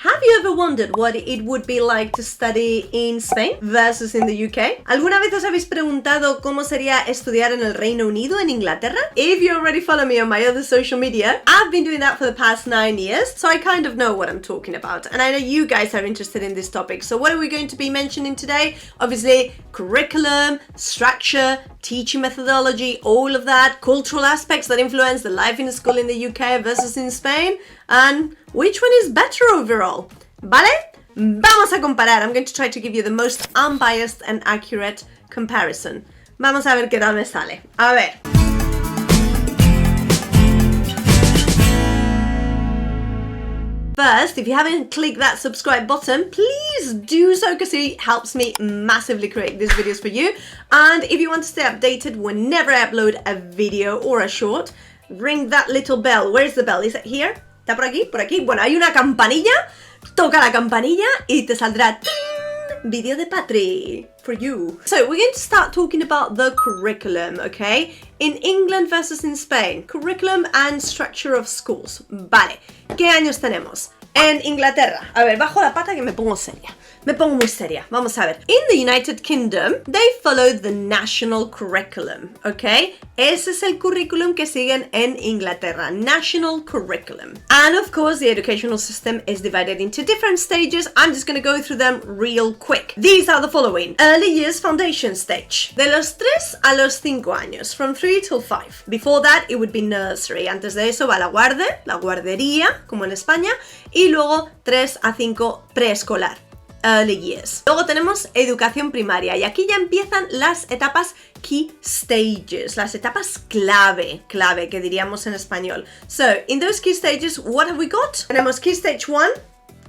Have you ever wondered what it would be like to study in Spain versus in the UK? ¿Alguna vez os habéis preguntado cómo sería estudiar en el Reino Unido, en Inglaterra? If you already follow me on my other social media, I've been doing that for the past 9 years, so I kind of know what I'm talking about. And I know you guys are interested in this topic. So what are we going to be mentioning today? Obviously, curriculum, structure, teaching methodology, all of that, cultural aspects that influence the life in a school in the UK versus in Spain, and which one is better overall. ¿Vale? Vamos a comparar. I'm going to try to give you the most unbiased and accurate comparison. Vamos a ver qué tal me sale. A ver. First, if you haven't clicked that subscribe button, please do so because it helps me massively create these videos for you. And if you want to stay updated whenever I upload a video or a short, ring that little bell. Where's the bell? Is it here? ¿Está por aquí? ¿Por aquí? Bueno, hay una campanilla. Toca la campanilla y te saldrá video de Patry for you. So we're going to start talking about the curriculum, okay? In England versus in Spain. Curriculum and structure of schools. Vale. ¿Qué años tenemos? En Inglaterra. A ver, bajo la pata que me pongo seria. Me pongo muy seria. Vamos a ver. In the United Kingdom, they follow the national curriculum, okay? Ese es el curriculum que siguen en Inglaterra. National curriculum. And of course, the educational system is divided into different stages. I'm just going to go through them real quick. These are the following. Early years foundation stage. De los 3 a los 5 años. From 3 till 5. Before that, it would be nursery. Antes de eso va la guardería, como en España. Y luego 3 a 5 preescolar. Early years. Luego tenemos educación primaria y aquí ya empiezan las etapas key stages, las etapas clave que diríamos en español. So, in those key stages, what have we got? Tenemos key stage 1,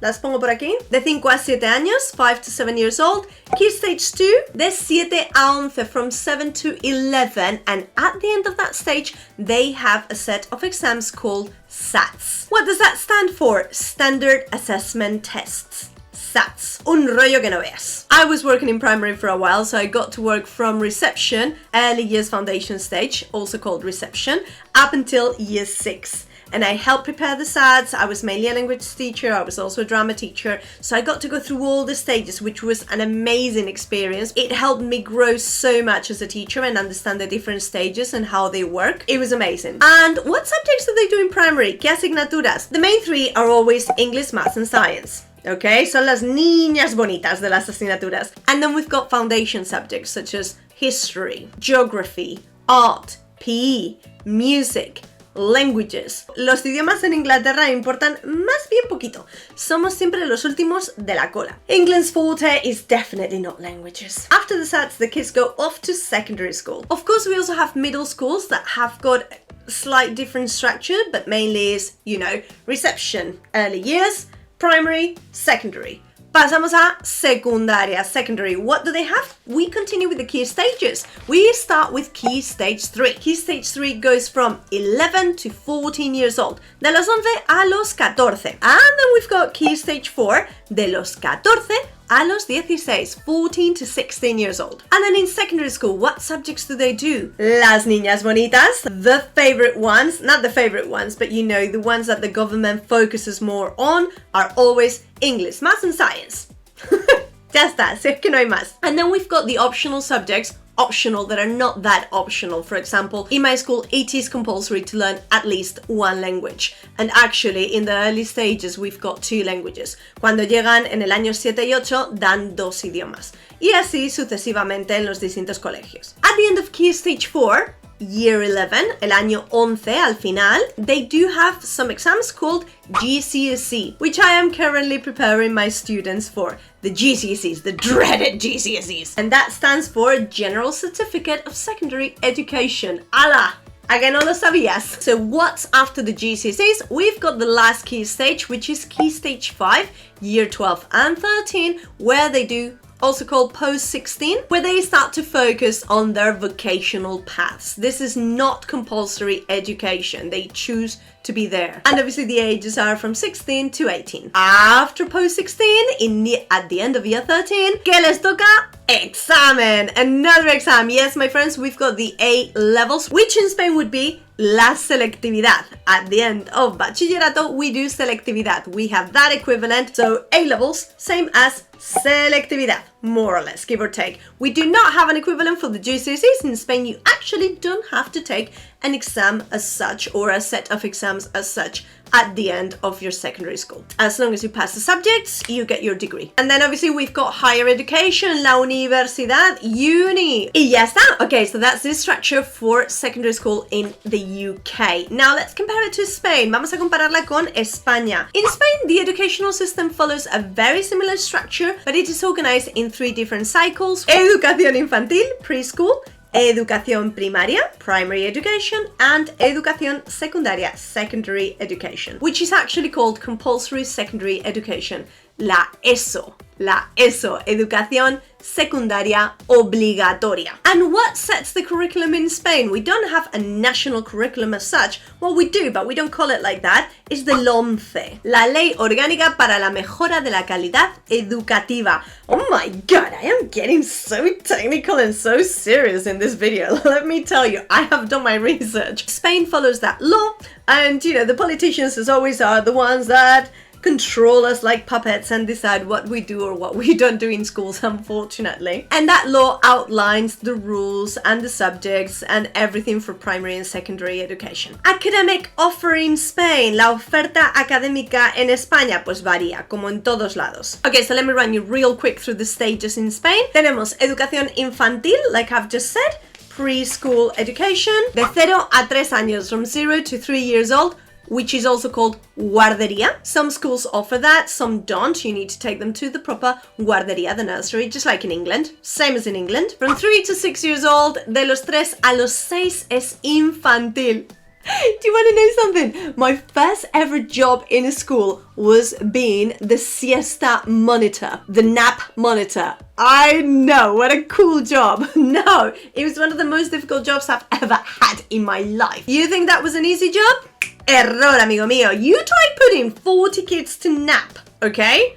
las pongo por aquí, de 5 a 7 años, 5 to 7 years old. Key stage 2, de 7 a 11, from 7 to 11, and at the end of that stage, they have a set of exams called SATs. What does that stand for? Standard Assessment Tests. SATs. Un rollo que no veas. I was working in primary for a while, so I got to work from reception, early years foundation stage, also called reception, up until year 6. And I helped prepare the SATs. I was mainly a language teacher. I was also a drama teacher. So I got to go through all the stages, which was an amazing experience. It helped me grow so much as a teacher and understand the different stages and how they work. It was amazing. And what subjects do they do in primary? ¿Qué asignaturas? The main 3 are always English, Maths and Science. Okay, son las niñas bonitas de las asignaturas. And then we've got foundation subjects such as history, geography, art, PE, music, languages. Los idiomas en Inglaterra importan más bien poquito. Somos siempre los últimos de la cola. England's forte is definitely not languages. After the SATs, the kids go off to secondary school. Of course, we also have middle schools that have got slight different structure, but mainly is, you know, reception, early years, primary, secondary. Pasamos a secundaria, secondary. What do they have? We continue with the key stages. We start with key stage 3. Key stage 3 goes from 11 to 14 years old. De los 11 a los 14. And then we've got key stage 4. De los 14 a los 16, 14 to 16 years old. And then in secondary school, what subjects do they do? Las niñas bonitas, the favorite ones, not the favorite ones, but you know, the ones that the government focuses more on are always English, Maths and Science. Ya está, sé que no hay más. And then we've got the optional subjects, optional that are not that optional. For example, in my school, it is compulsory to learn at least 1 language. And actually, in the early stages, we've got 2 languages. Cuando llegan en el año 7 y 8, dan 2 idiomas. Y así sucesivamente en los distintos colegios. At the end of key stage 4, year 11, el año 11 al final, they do have some exams called GCSE, which I am currently preparing my students for. The GCSEs, the dreaded GCSEs. And that stands for General Certificate of Secondary Education. ¡Hala! ¿A que no lo sabías? So what's after the GCSEs? We've got the last key stage, which is key stage 5, year 12 and 13, where they do also called post-16, where they start to focus on their vocational paths. This is not compulsory education. They choose to be there. And obviously the ages are from 16 to 18. After post 16, at the end of year 13, ¿qué les toca? Examen! Another exam. Yes, my friends, we've got the A levels, which in Spain would be la selectividad. At the end of bachillerato, we do selectividad. We have that equivalent. So A levels, same as selectividad, more or less, give or take. We do not have an equivalent for the GCSEs. In Spain, you actually don't have to take an exam as such or a set of exams as such at the end of your secondary school. As long as you pass the subjects, you get your degree. And then obviously we've got higher education, la universidad, uni. Y ya está. Okay, so that's the structure for secondary school in the UK. Now let's compare it to Spain. Vamos a compararla con España. In Spain, the educational system follows a very similar structure, but it is organized in 3 different cycles: educación infantil, preschool, educación primaria, primary education, and educación secundaria, secondary education, which is actually called compulsory secondary education, la ESO, educación secundaria obligatoria. And what sets the curriculum in Spain? We don't have a national curriculum as such. Well, we do, but we don't call it like that. It's the LOMCE, la Ley Orgánica para la Mejora de la Calidad Educativa. Oh my god, I am getting so technical and so serious in this video. Let me tell you, I have done my research. Spain follows that law, and you know, the politicians as always are the ones that control us like puppets and decide what we do or what we don't do in schools, unfortunately. And that law outlines the rules and the subjects and everything for primary and secondary education. Academic offer in Spain. La oferta académica en España pues varía, como en todos lados. Okay, so let me run you real quick through the stages in Spain. Tenemos educación infantil, like I've just said, preschool education, de 0 a 3 años, from 0 to 3 years old, which is also called guardería. Some schools offer that, some don't. You need to take them to the proper guardería, the nursery, just like in England. Same as in England. From 3 to 6 years old, de los 3 a los 6 es infantil. Do you want to know something? My first ever job in a school was being the siesta monitor, the nap monitor. I know, what a cool job. No, it was one of the most difficult jobs I've ever had in my life. You think that was an easy job? Error, amigo mío. You try putting 40 kids to nap, okay?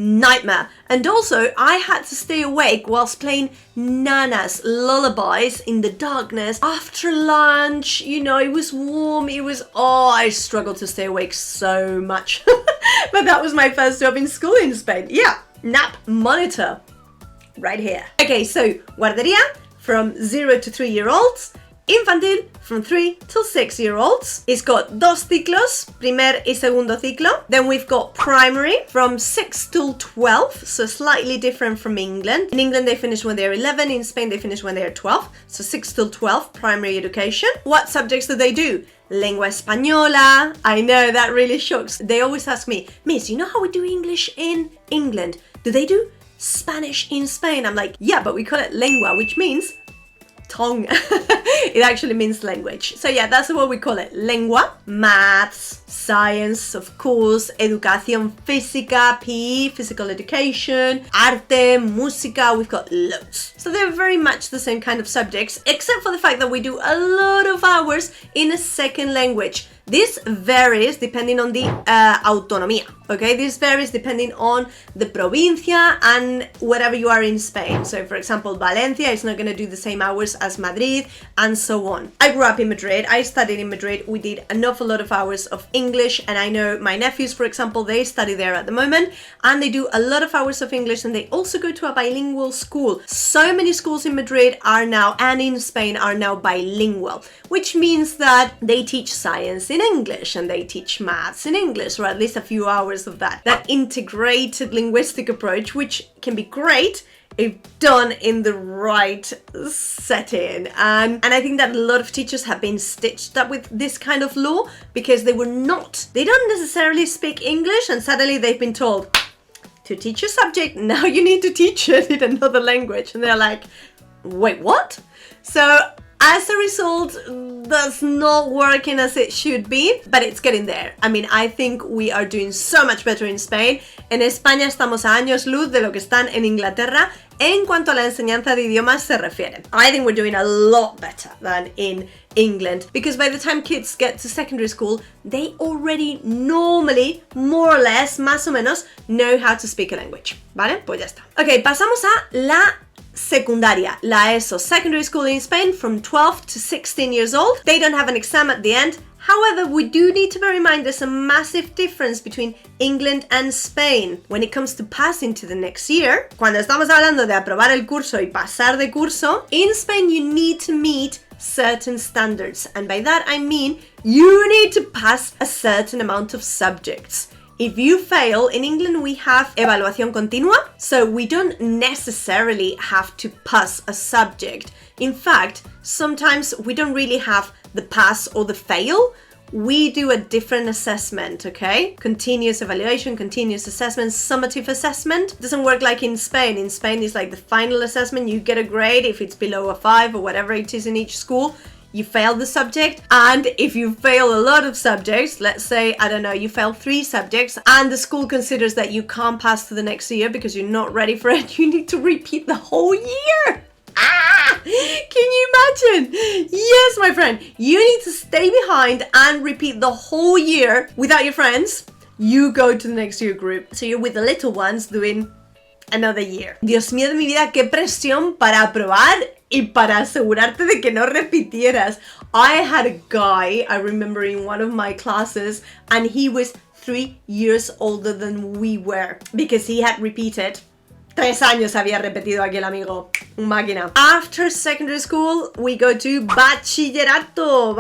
Nightmare. And also, I had to stay awake whilst playing nanas, lullabies in the darkness. After lunch, you know, it was warm, I struggled to stay awake so much. But that was my first job in school in Spain. Yeah, nap monitor. Right here. Okay, so, guardería, from 0 to 3-year-olds. Infantil, from 3 till 6-year-olds. It's got dos ciclos, primer y segundo ciclo. Then we've got primary, from 6 till 12, so slightly different from England. In England, they finish when they're 11. In Spain, they finish when they're 12. So 6 till 12, primary education. What subjects do they do? Lengua española. I know, that really shocks. They always ask me, Miss, you know how we do English in England? Do they do Spanish in Spain? I'm like, yeah, but we call it lengua, which means tongue. It actually means language. So yeah, that's what we call it. Lengua, maths, science, of course, educación física, PE, physical education, arte, música, we've got loads. So they're very much the same kind of subjects, except for the fact that we do a lot of hours in a second language. This varies depending on the autonomía, okay? This varies depending on the provincia and wherever you are in Spain. So, for example, Valencia is not going to do the same hours as Madrid, and so on. I grew up in Madrid. I studied in Madrid. We did an awful lot of hours of English, and I know my nephews, for example, they study there at the moment, and they do a lot of hours of English, and they also go to a bilingual school. So many schools in Madrid are now, and in Spain, are now bilingual, which means that they teach science in English and they teach maths in English, or at least a few hours of that. That integrated linguistic approach, which can be great if done in the right setting. And I think that a lot of teachers have been stitched up with this kind of law because they don't necessarily speak English, and suddenly they've been told to teach a subject, now you need to teach it in another language. And they're like, wait, what? So as a result, that's not working as it should be, but it's getting there. I mean, I think we are doing so much better in Spain. En España estamos a años luz de lo que están en Inglaterra en cuanto a la enseñanza de idiomas se refiere. I think we're doing a lot better than in England, because by the time kids get to secondary school, they already normally, more or less, más o menos, know how to speak a language, ¿vale? Pues ya está. Ok, pasamos a la secundaria, la ESO, secondary school in Spain from 12 to 16 years old. They don't have an exam at the end. However, we do need to bear in mind there's a massive difference between England and Spain when it comes to passing to the next year. Cuando estamos hablando de aprobar el curso y pasar de curso, in Spain you need to meet certain standards, and by that I mean you need to pass a certain amount of subjects. If you fail, in England we have evaluación continua, so we don't necessarily have to pass a subject. In fact, sometimes we don't really have the pass or the fail. We do a different assessment, okay? Continuous evaluation, continuous assessment, summative assessment. It doesn't work like in Spain. In Spain, it's like the final assessment. You get a grade if it's below a 5 or whatever it is in each school. You fail the subject, and if you fail a lot of subjects, let's say, I don't know, you fail 3 subjects and the school considers that you can't pass to the next year because you're not ready for it, you need to repeat the whole year. Can you imagine? Yes, my friend, you need to stay behind and repeat the whole year without your friends. You go to the next year group. So you're with the little ones doing another year. Dios mío de mi vida, qué presión para aprobar y para asegurarte de que no repitieras. I had a guy, I remember in one of my classes, and he was 3 years older than we were because he had repeated. 3 años había repetido aquel amigo, un máquina. After secondary school, we go to bachillerato.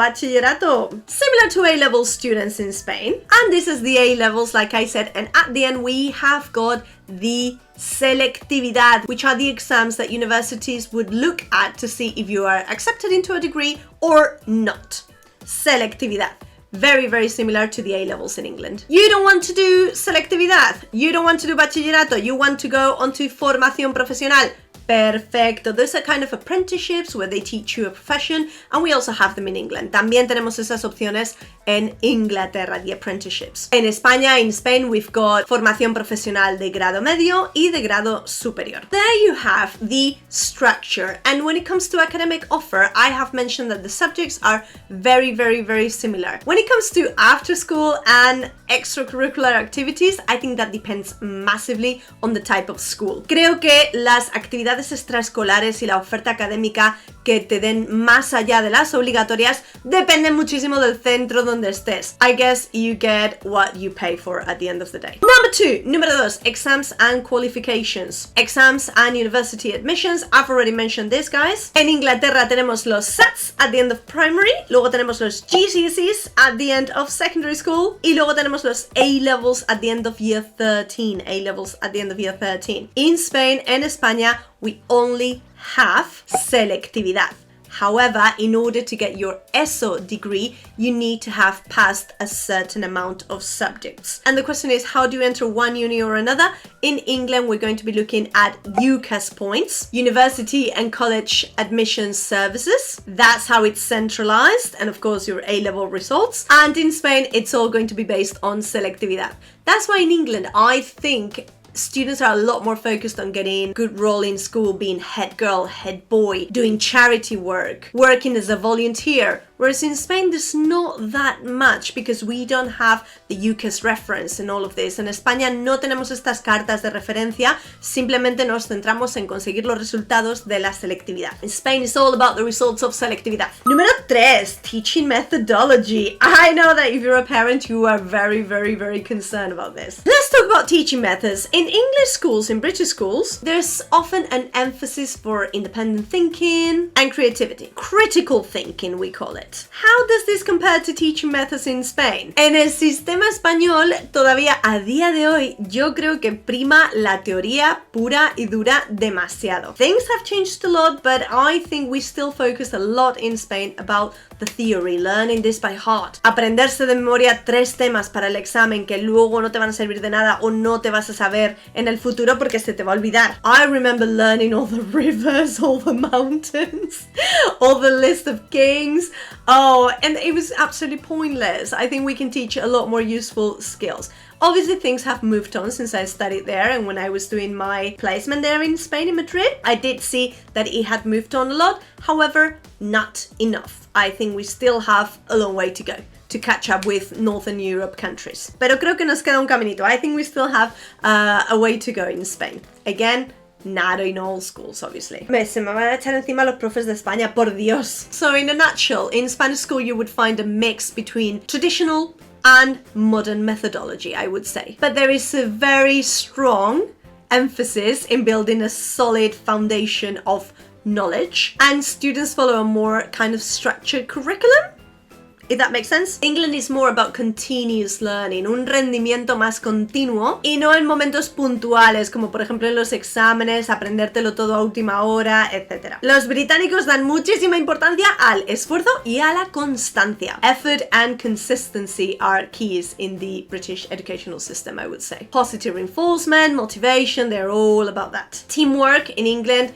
Similar to A-level students in Spain. And this is the A-levels, like I said. And at the end, we have got the selectividad, which are the exams that universities would look at to see if you are accepted into a degree or not. Selectividad. Very, very similar to the A-levels in England. You don't want to do selectividad. You don't want to do bachillerato. You want to go onto formación profesional. Perfecto. Those are kind of apprenticeships where they teach you a profession, and we also have them in England. También tenemos esas opciones en Inglaterra, the apprenticeships. En España, in Spain, we've got formación profesional de grado medio y de grado superior. There you have the structure. And when it comes to academic offer, I have mentioned that the subjects are very, very, very similar. When it comes to after school and extracurricular activities, I think that depends massively on the type of school. Creo que las actividades extraescolares y la oferta académica que te den más allá de las obligatorias dependen muchísimo del centro donde estés. I guess you get what you pay for at the end of the day. Número 2, exams and qualifications. Exams and university admissions. I've already mentioned this, guys. En Inglaterra tenemos los SATs at the end of primary, luego tenemos los GCSEs at the end of secondary school, y luego tenemos los A-levels at the end of year 13. A-levels at the end of year 13. In Spain, en España, we only have selectividad. However, in order to get your ESO degree, you need to have passed a certain amount of subjects. And the question is, how do you enter one uni or another? In England, we're going to be looking at UCAS points, University and College Admission Services. That's how it's centralized, and of course your A-level results. And in Spain, it's all going to be based on selectividad. That's why in England, I think students are a lot more focused on getting good role in school, being head girl, head boy, doing charity work, working as a volunteer. Whereas in Spain, there's not that much because we don't have the UCAS reference and all of this. En España no tenemos estas cartas de referencia, simplemente nos centramos en conseguir los resultados de la selectividad. In Spain, it's all about the results of selectividad. Número 3, teaching methodology. I know that if you're a parent, you are very, very, very concerned about this. Let's talk about teaching methods. In English schools, in British schools, there's often an emphasis for independent thinking and creativity. Critical thinking, we call it. How does this compare to teaching methods in Spain? En el sistema español, todavía a día de hoy, yo creo que prima la teoría pura y dura demasiado. Things have changed a lot, but I think we still focus a lot in Spain about the theory, learning this by heart. Aprenderse de memoria 3 temas para el examen que luego no te van a servir de nada o no te vas a saber en el futuro porque se te va a olvidar. I remember learning all the rivers, all the mountains, all the list of kings. Oh, and it was absolutely pointless. I think we can teach a lot more useful skills. Obviously, things have moved on since I studied there, and when I was doing my placement there in Spain, in Madrid, I did see that it had moved on a lot. However, not enough. I think we still have a long way to go to catch up with Northern Europe countries. Pero creo que nos queda un caminito. I think we still have a way to go in Spain. Again, not in all schools, obviously. Se me van a echar encima los profes de España, por Dios. So in a nutshell, in Spanish school you would find a mix between traditional and modern methodology, I would say. But there is a very strong emphasis in building a solid foundation of knowledge, and students follow a more kind of structured curriculum, if that makes sense. England is more about continuous learning, un rendimiento más continuo y no en momentos puntuales, como por ejemplo en los exámenes, aprendértelo todo a última hora, etc. Los británicos dan muchísima importancia al esfuerzo y a la constancia. Effort and consistency are keys in the British educational system, I would say. Positive reinforcement, motivation, they're all about that. Teamwork in England,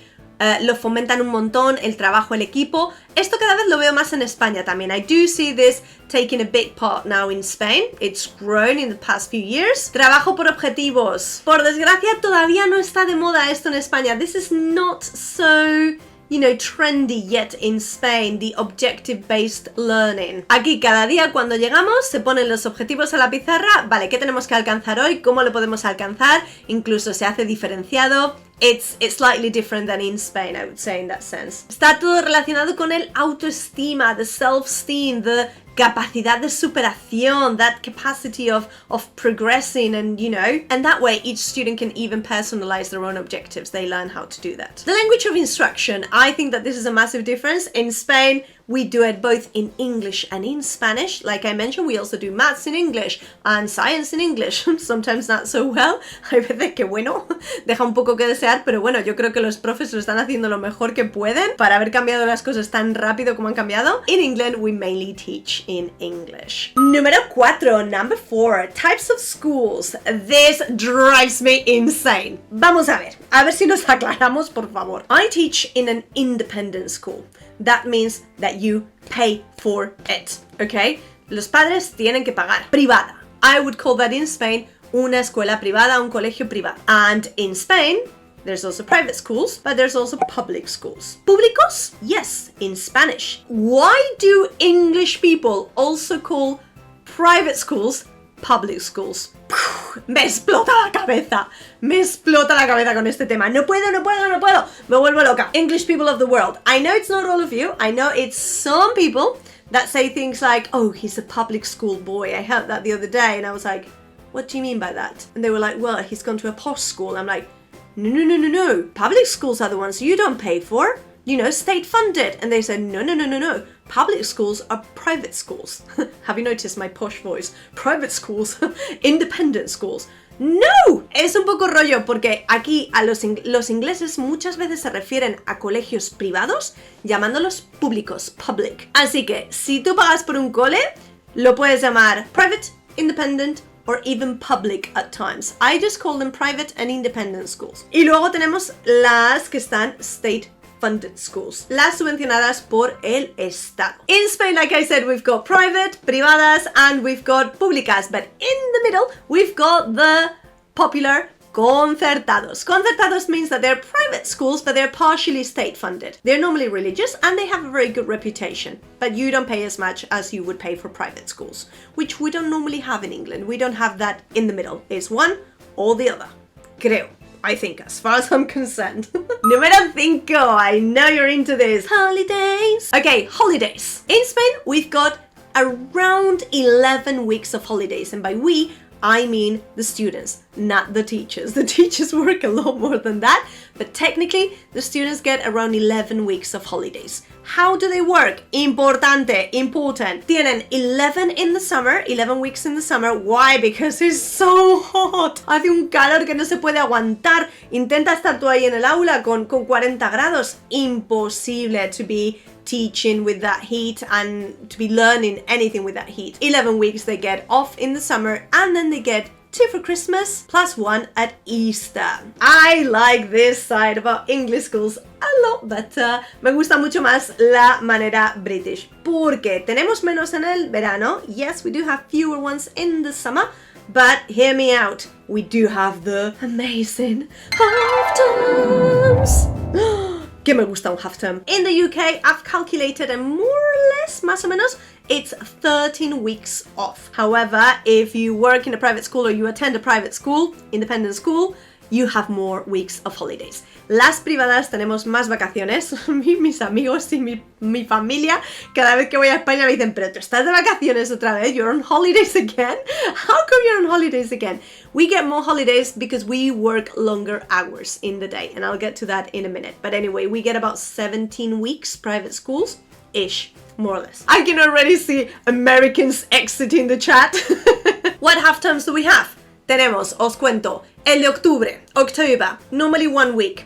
lo fomentan un montón, el trabajo, el equipo. Esto cada vez lo veo más en España también. I do see this taking a big part now in Spain. It's grown in the past few years. Trabajo por objetivos. Por desgracia, todavía no está de moda esto en España. This is not so, you know, trendy yet in Spain, the objective-based learning. Aquí cada día cuando llegamos se ponen los objetivos a la pizarra. Vale, ¿qué tenemos que alcanzar hoy? ¿Cómo lo podemos alcanzar? Incluso se hace diferenciado. It's slightly different than in Spain, I would say, in that sense. Está todo relacionado con el autoestima, the self-esteem, the capacidad de superación, that capacity of progressing, and you know, and that way each student can even personalize their own objectives. They learn how to do that. The language of instruction, I think that this is a massive difference. In Spain, we do it both in English and in Spanish. Like I mentioned, we also do maths in English and science in English. Sometimes not so well. Hay veces que, bueno, deja un poco que desear, pero bueno, yo creo que los profes lo están haciendo lo mejor que pueden para haber cambiado las cosas tan rápido como han cambiado. In England, we mainly teach in English. Número 4, number 4, types of schools. This drives me insane. Vamos a ver si nos aclaramos, por favor. I teach in an independent school. That means that you pay for it, okay? Los padres tienen que pagar. Privada. I would call that in Spain una escuela privada, un colegio privado. And in Spain, there's also private schools, but there's also public schools. ¿Públicos? Yes, in Spanish. Why do English people also call private schools public schools? Me explota la cabeza. Me explota la cabeza con este tema. No puedo. Me vuelvo loca. English people of the world. I know it's not all of you. I know it's some people that say things like, oh, he's a public school boy. I heard that the other day and I was like, what do you mean by that? And they were like, well, he's gone to a posh school. I'm like, no. Public schools are the ones you don't pay for. You know, state funded. And they said, no. Public schools are private schools. Have you noticed my posh voice? Private schools, independent schools. ¡No! Es un poco rollo porque aquí a los ingleses muchas veces se refieren a colegios privados llamándolos públicos, public. Así que si tú pagas por un cole, lo puedes llamar private, independent, or even public at times. I just call them private and independent schools. Y luego tenemos las que están state funded schools, las subvencionadas por el Estado. In Spain, like I said, we've got private, privadas, and we've got públicas, but in the middle, we've got the popular concertados. Concertados means that they're private schools, but they're partially state funded. They're normally religious and they have a very good reputation, but you don't pay as much as you would pay for private schools, which we don't normally have in England. We don't have that in the middle. It's one or the other. Creo. I think, as far as I'm concerned. Número 5. I know you're into this. Holidays. Okay, holidays. In Spain, we've got around 11 weeks of holidays. And by we, I mean the students, not the teachers. The teachers work a lot more than that. But technically, the students get around 11 weeks of holidays. How do they work? Important. Tienen 11 weeks in the summer. Why? Because it's so hot. Hace un calor que no se puede aguantar. Intenta estar tú ahí en el aula con 40 grados. Imposible to be teaching with that heat and to be learning anything with that heat. 11 weeks they get off in the summer and then they get 2 for Christmas, plus 1 at Easter. I like this side about English schools a lot better. Me gusta mucho más la manera British. Porque tenemos menos en el verano. Yes, we do have fewer ones in the summer. But hear me out, we do have the amazing half terms. Que me gusta un half term. In the UK, I've calculated and more or less, más o menos, it's 13 weeks off. However, if you work in a private school or you attend a private school, independent school, you have more weeks of holidays. Las privadas tenemos más vacaciones. Mis amigos y mi familia, cada vez que voy a España me dicen, pero tú estás de vacaciones otra vez, you're on holidays again? How come you're on holidays again? We get more holidays because we work longer hours in the day, and I'll get to that in a minute. But anyway, we get about 17 weeks private schools-ish, more or less. I can already see Americans exiting the chat. What half terms do we have? Tenemos, os cuento, el de octubre, October, normally 1 week.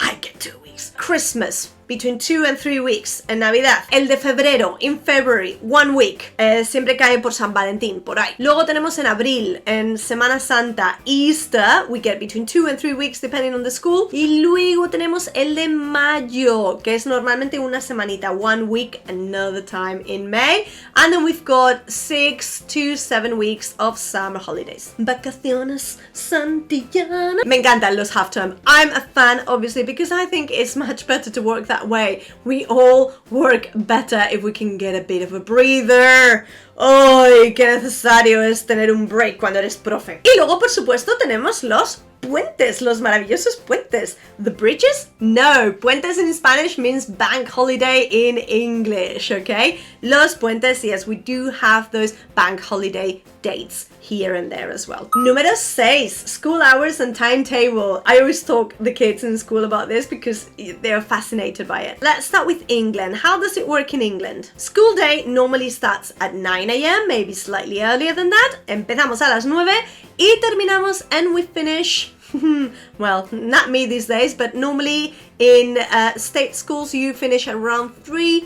I get 2 weeks. Christmas, between 2 and 3 weeks. En Navidad, el de febrero, in February, 1 week. Siempre cae por San Valentín, por ahí. Luego tenemos en abril, en Semana Santa, Easter, we get between 2 and 3 weeks depending on the school. Y luego tenemos el de mayo, que es normalmente una semanita, 1 week, another time in May. And then we've got 6 to 7 weeks of summer holidays. Vacaciones Santillana. Me encantan los half term. I'm a fan, obviously, because I think it's much better to work that way. We all work better if we can get a bit of a breather. ¡Ay, qué necesario es tener un break cuando eres profe! Y luego, por supuesto, tenemos los puentes, los maravillosos puentes. The bridges? No, puentes in Spanish means bank holiday in English, okay? Los puentes, yes, we do have those bank holiday dates here and there as well. Número 6, school hours and timetable. I always talk the kids in school about this because they're fascinated by it. Let's start with England. How does it work in England? School day normally starts at 9 a.m., maybe slightly earlier than that. Empezamos a las 9 y terminamos and we finish well, not me these days, but normally in state schools you finish around 3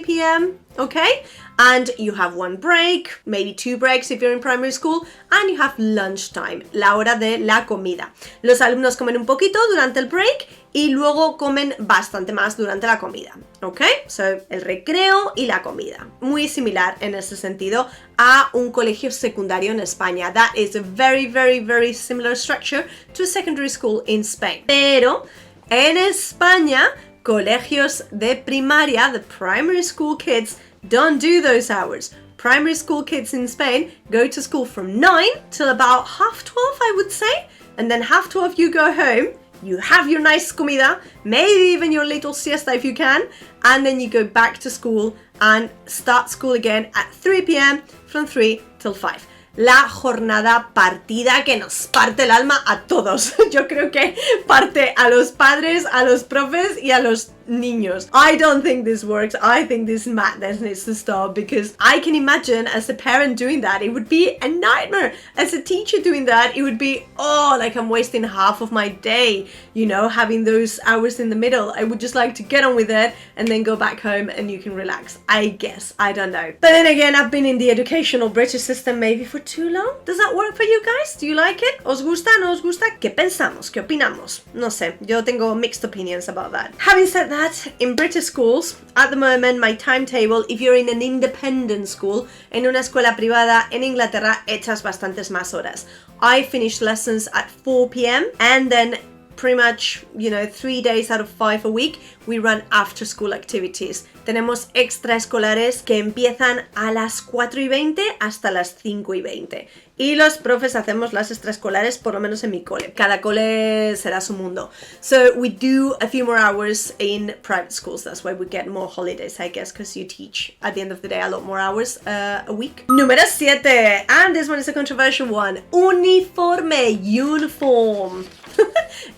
p.m, okay? And you have 1 break, maybe 2 breaks if you're in primary school, and you have lunchtime, la hora de la comida. Los alumnos comen un poquito durante el break y luego comen bastante más durante la comida, ¿ok? So, el recreo y la comida. Muy similar en ese sentido a un colegio secundario en España. That is a very, very, very similar structure to a secondary school in Spain. Pero en España, colegios de primaria, the primary school kids, don't do those hours. Primary school kids in Spain go to school from 9 till about 12:30, I would say. And then 12:30 you go home. You have your nice comida, maybe even your little siesta if you can, and then you go back to school and start school again at 3 p.m. from 3 till 5. La jornada partida que nos parte el alma a todos. Yo creo que parte a los padres, a los profes y a los niños. I don't think this works. I think this madness needs to stop because I can imagine as a parent doing that, it would be a nightmare. As a teacher doing that, it would be, oh, like I'm wasting half of my day, you know, having those hours in the middle. I would just like to get on with it and then go back home and you can relax. I guess. I don't know. But then again, I've been in the educational British system maybe for too long. Does that work for you guys? Do you like it? ¿Os gusta? ¿No os gusta? ¿Qué pensamos? ¿Qué opinamos? No sé. Yo tengo mixed opinions about that. Having said that, in British schools, at the moment, my timetable, if you're in an independent school, en una escuela privada en Inglaterra, echas bastantes más horas. I finish lessons at 4 p.m. and then pretty much, 3 days out of 5 a week, we run after school activities. Tenemos extraescolares que empiezan a las 4:20 hasta las 5:20. Y los profes hacemos las extraescolares, por lo menos en mi cole. Cada cole será su mundo. So we do a few more hours in private schools. That's why we get more holidays, I guess, because you teach at the end of the day a lot more hours a week. Número 7. And this one is a controversial one. Uniforme. Uniform.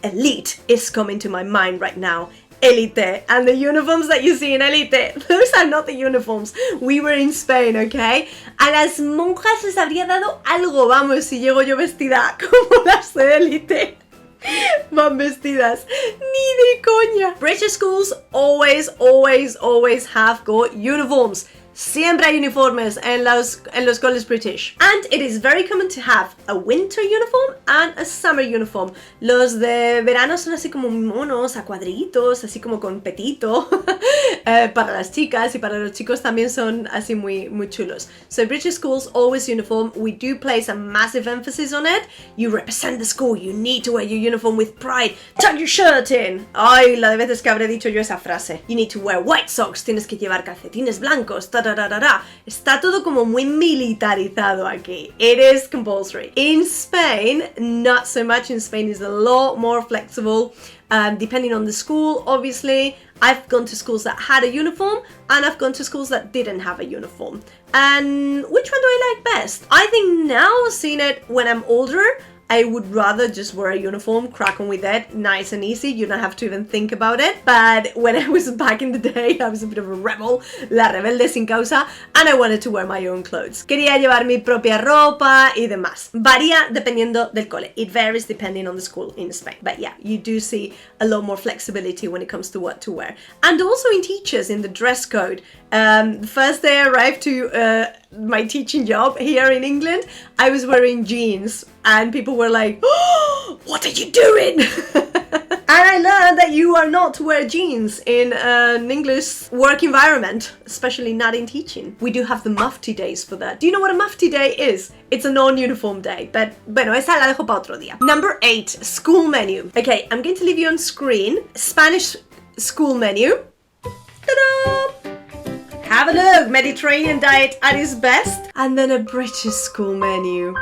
Elite is coming to my mind right now. Elite, and the uniforms that you see in Elite, those are not the uniforms. We were in Spain, okay? A las monjas les habría dado algo, vamos, si llego yo vestida como las de Elite. Van vestidas, ni de coña. British schools always have got uniforms. Siempre hay uniformes en los coles British. And it is very common to have a winter uniform and a summer uniform. Los de verano son así como monos, a cuadritos, así como con petito. Para las chicas y para los chicos también son así muy chulos. So British schools always uniform. We do place a massive emphasis on it. You represent the school. You need to wear your uniform with pride. Tuck your shirt in. Ay, la de veces que habré dicho yo esa frase. You need to wear white socks. Tienes que llevar calcetines blancos. Está todo como muy militarizado aquí. It is compulsory. In Spain, not so much. In Spain is a lot more flexible. Depending on the school, obviously. I've gone to schools that had a uniform and I've gone to schools that didn't have a uniform. And which one do I like best? I think now, seeing it when I'm older, I would rather just wear a uniform, crack on with it, nice and easy, you don't have to even think about it. But when I was back in the day, I was a bit of a rebel, la rebelde sin causa, and I wanted to wear my own clothes. Quería llevar mi propia ropa y demás. Varía dependiendo del cole. It varies depending on the school in Spain. But yeah, you do see a lot more flexibility when it comes to what to wear. And also in teachers, in the dress code. The first day I arrived to my teaching job here in England, I was wearing jeans and people were like, oh, what are you doing? And I learned that you are not to wear jeans in an English work environment, especially not in teaching. We do have the mufti days for that. Do you know what a mufti day is? It's a non-uniform day, but bueno, esa la dejo para otro día. Number 8, school menu. Okay, I'm going to leave you on screen. Spanish school menu. Ta-da! Have a look, Mediterranean diet at its best, and then a British school menu.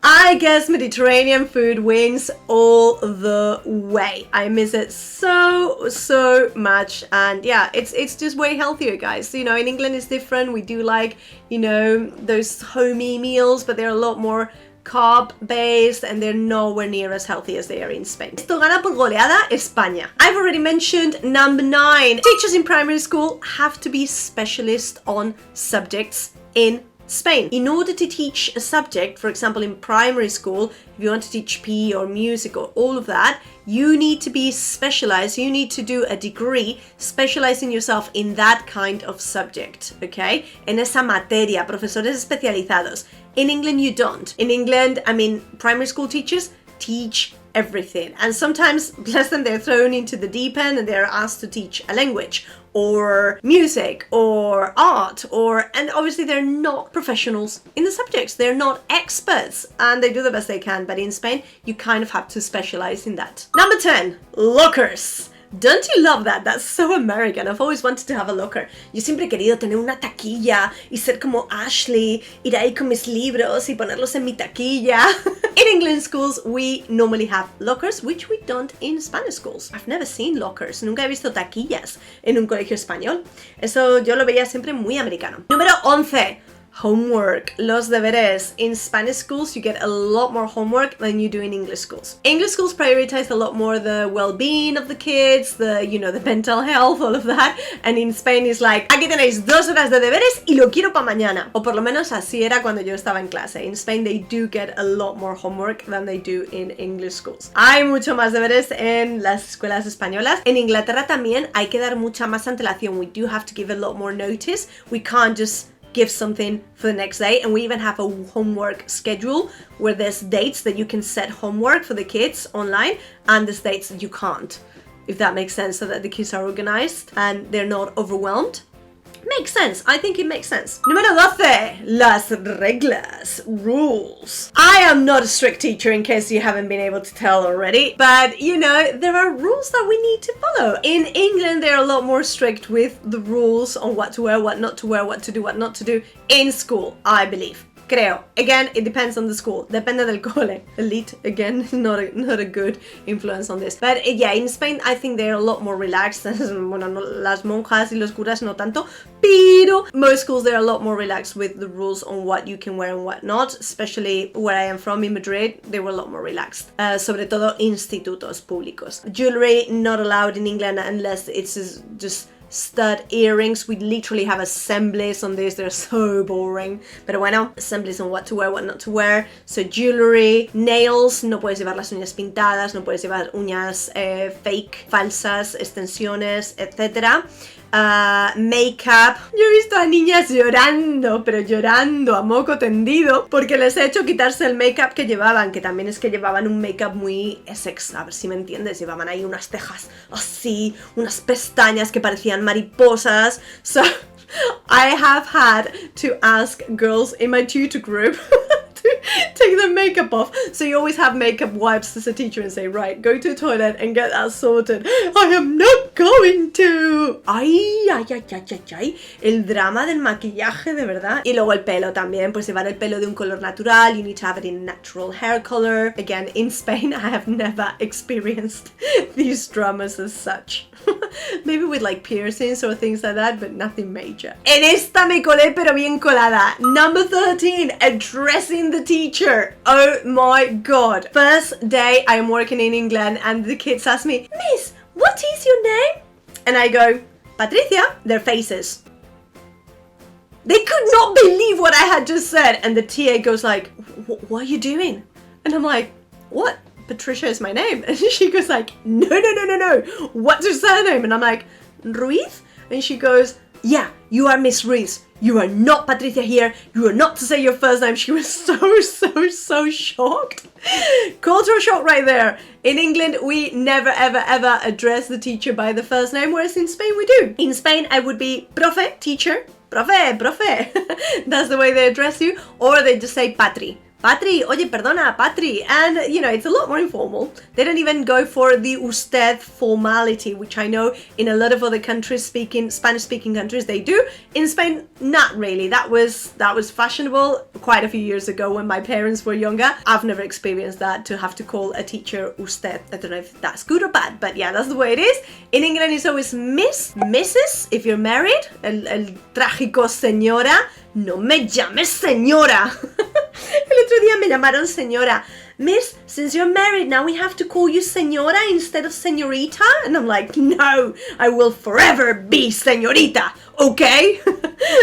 I guess Mediterranean food wins all the way. I miss it so much, and yeah, it's just way healthier, guys. You know, in England it's different. We do like, you know, those homey meals, but they're a lot more carb-based and they're nowhere near as healthy as they are in Spain. Esto gana por goleada España. I've already mentioned number 9. Teachers in primary school have to be specialists on subjects in Spain. In order to teach a subject, for example, in primary school, if you want to teach PE or music or all of that, you need to be specialized. You need to do a degree specializing yourself in that kind of subject, okay? En esa materia, profesores especializados. In England, you don't. In England, I mean, primary school teachers teach everything. And sometimes, bless them, they're thrown into the deep end and they're asked to teach a language or music or art and obviously they're not professionals in the subjects. They're not experts and they do the best they can. But in Spain, you kind of have to specialize in that. Number 10, lockers. Don't you love that? That's so American. I've always wanted to have a locker. Yo siempre he querido tener una taquilla y ser como Ashley, ir ahí con mis libros y ponerlos en mi taquilla. In England schools, we normally have lockers, which we don't in Spanish schools. I've never seen lockers. Nunca he visto taquillas en un colegio español. Eso yo lo veía siempre muy americano. Número 11. Homework, los deberes. In Spanish schools, you get a lot more homework than you do in English schools. English schools prioritize a lot more the well-being of the kids, the mental health, all of that. And in Spain, it's like, aquí tenéis 2 horas de deberes y lo quiero para mañana. O por lo menos así era cuando yo estaba en clase. In Spain, they do get a lot more homework than they do in English schools. Hay mucho más deberes en las escuelas españolas. En Inglaterra también hay que dar mucha más antelación. We do have to give a lot more notice. We can't just give something for the next day, and we even have a homework schedule where there's dates that you can set homework for the kids online and there's dates that you can't, if that makes sense, so that the kids are organized and they're not overwhelmed. Makes sense. I think it makes sense. Número 12. Las reglas. Rules. I am not a strict teacher, in case you haven't been able to tell already, but you know, there are rules that we need to follow. In England, they're a lot more strict with the rules on what to wear, what not to wear, what to do, what not to do in school, I believe. Creo. Again, it depends on the school. Depende del cole. Elite, again, not a good influence on this. But yeah, in Spain, I think they're a lot more relaxed. Bueno, no, las monjas y los curas no tanto, pero most schools, they're a lot more relaxed with the rules on what you can wear and what not. Especially where I am from, in Madrid, they were a lot more relaxed. Sobre todo institutos públicos. Jewelry not allowed in England unless it's just stud earrings. We literally have assemblies on this. They're so boring. Pero bueno, assemblies on what to wear, what not to wear. So jewelry, nails, no puedes llevar las uñas pintadas, no puedes llevar uñas fake, falsas, extensiones, etc. makeup. Yo he visto a niñas llorando, pero llorando a moco tendido, porque les he hecho quitarse el make-up que llevaban, que también es que llevaban un make-up muy Essex, a ver si me entiendes, llevaban ahí unas cejas así, unas pestañas que parecían mariposas. So I have had to ask girls in my tutor group to take their makeup off. So you always have makeup wipes as a teacher and say, right, go to the toilet and get that sorted. I am not going to. Ay, ay, ay, ay, ay, ay. El drama del maquillaje, de verdad. Y luego el pelo también, pues llevar el pelo de un color natural. You need to have it in natural hair color. Again, in Spain, I have never experienced these dramas as such. Maybe with like piercings or things like that, but nothing major. En esta me colé, pero bien colada. Number 13, addressing the teacher. Oh my god. First day I'm working in England and the kids ask me, Miss, what is your name? And I go, Patricia. Their faces. They could not believe what I had just said. And the TA goes like, what are you doing? And I'm like, what? Patricia is my name. And she goes like, no, what's your surname? And I'm like, Ruiz? And she goes, yeah, you are Miss Ruiz. You are not Patricia here. You are not to say your first name. She was so shocked. Cultural shock right there. In England, we never, ever address the teacher by the first name, whereas in Spain we do. In Spain, I would be profe, teacher, profe. That's the way they address you. Or they just say Patry. Patry, oye, perdona, Patry. And, you know, it's a lot more informal. They don't even go for the usted formality, which I know in a lot of other countries, Spanish-speaking countries, they do. In Spain, not really. That was fashionable quite a few years ago when my parents were younger. I've never experienced that, to have to call a teacher usted. I don't know if that's good or bad, but yeah, that's the way it is. In England, it's always Miss, Mrs. If you're married, el trágico señora. No me llames señora. El otro día me llamaron señora. Miss, since you're married now, we have to call you señora instead of señorita? And I'm like, no, I will forever be señorita, okay?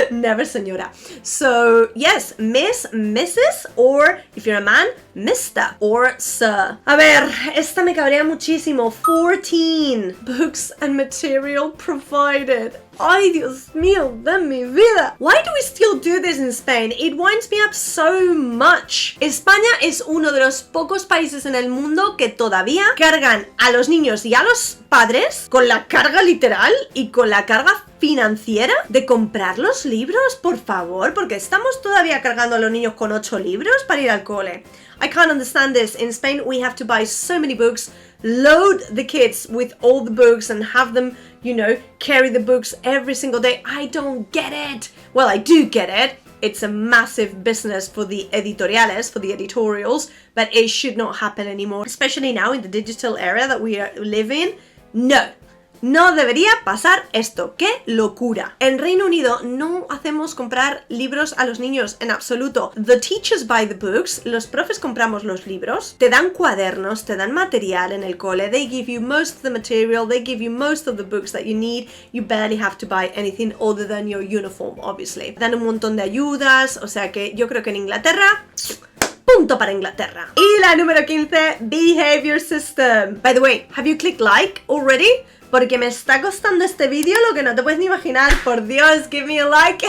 Never señora. So, yes, Miss, Mrs, or if you're a man, Mr. or Sir. A ver, esta me cabrea muchísimo. 14. Books and material provided. Ay, Dios mío, de mi vida. Why do we still do this in Spain? It winds me up so much. España es uno de los pocos países en el mundo que todavía cargan a los niños y a los padres con la carga literal y con la carga financiera de comprar los libros, por favor, porque estamos todavía cargando a los niños con 8 libros para ir al cole. I can't understand this. In Spain, we have to buy so many books, load the kids with all the books and have them, you know, carry the books every single day. I don't get it. Well, I do get it. It's a massive business for the editoriales, for the editorials, but it should not happen anymore, especially now in the digital era that we live in. No debería pasar esto. ¡Qué locura! En Reino Unido no hacemos comprar libros a los niños en absoluto. The teachers buy the books. Los profes compramos los libros. Te dan cuadernos, te dan material en el cole. They give you most of the material. They give you most of the books that you need. You barely have to buy anything other than your uniform, obviously. Dan un montón de ayudas. O sea que yo creo que en Inglaterra... Punto para Inglaterra. Y la número 15, Behaviour System. By the way, have you clicked like already? Porque me está costando este vídeo lo que no te puedes ni imaginar. Por Dios, give me a like,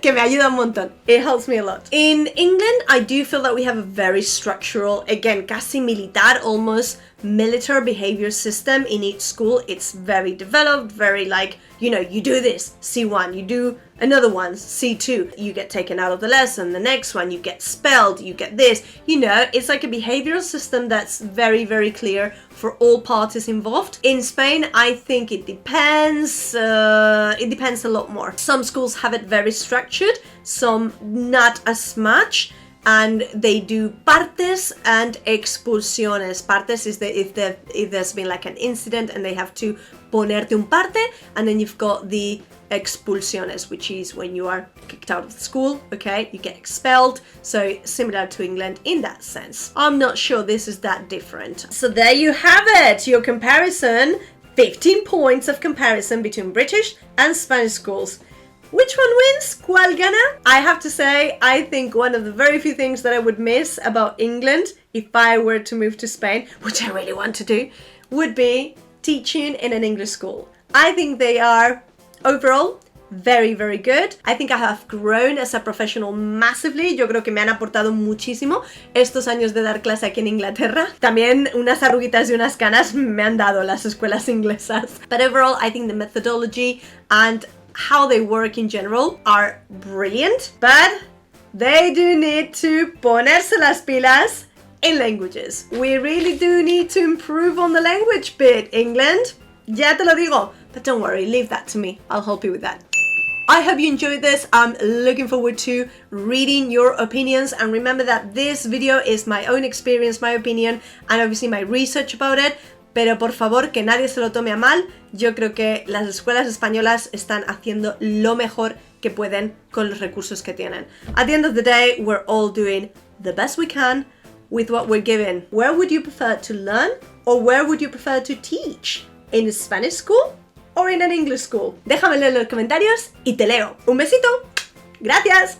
que me ayuda un montón. It helps me a lot. In England, I do feel that we have a very structural, again, casi militar, almost military behavior system in each school. It's very developed, very like, you know, you do this, C1, you do another one, C2, you get taken out of the lesson, the next one, you get expelled, you get this, you know, it's like a behavioral system that's very, very clear for all parties involved. In Spain, I think it depends a lot more. Some schools have it very structured, some not as much. And they do partes and expulsiones. Partes is if there's been like an incident and they have to ponerte un parte, and then you've got the expulsiones, which is when you are kicked out of the school, okay? You get expelled, so similar to England in that sense. I'm not sure this is that different. So there you have it, your comparison, 15 points of comparison between British and Spanish schools. Which one wins? ¿Cuál gana? I have to say, I think one of the very few things that I would miss about England if I were to move to Spain, which I really want to do, would be teaching in an English school. I think they are Overall, very, very good. I think I have grown as a professional massively. Yo creo que me han aportado muchísimo estos años de dar clase aquí en Inglaterra. También unas arruguitas y unas canas me han dado las escuelas inglesas. But overall, I think the methodology and how they work in general are brilliant. But they do need to ponerse las pilas in languages. We really do need to improve on the language bit, England. Ya te lo digo. But don't worry, leave that to me. I'll help you with that. I hope you enjoyed this. I'm looking forward to reading your opinions, and remember that this video is my own experience, my opinion, and obviously my research about it. Pero por favor, que nadie se lo tome a mal. Yo creo que las escuelas españolas están haciendo lo mejor que pueden con los recursos que tienen. At the end of the day, we're all doing the best we can with what we're given. Where would you prefer to learn, or where would you prefer to teach? In a Spanish school or in an English school? Déjamelo en los comentarios y te leo. Un besito. Gracias.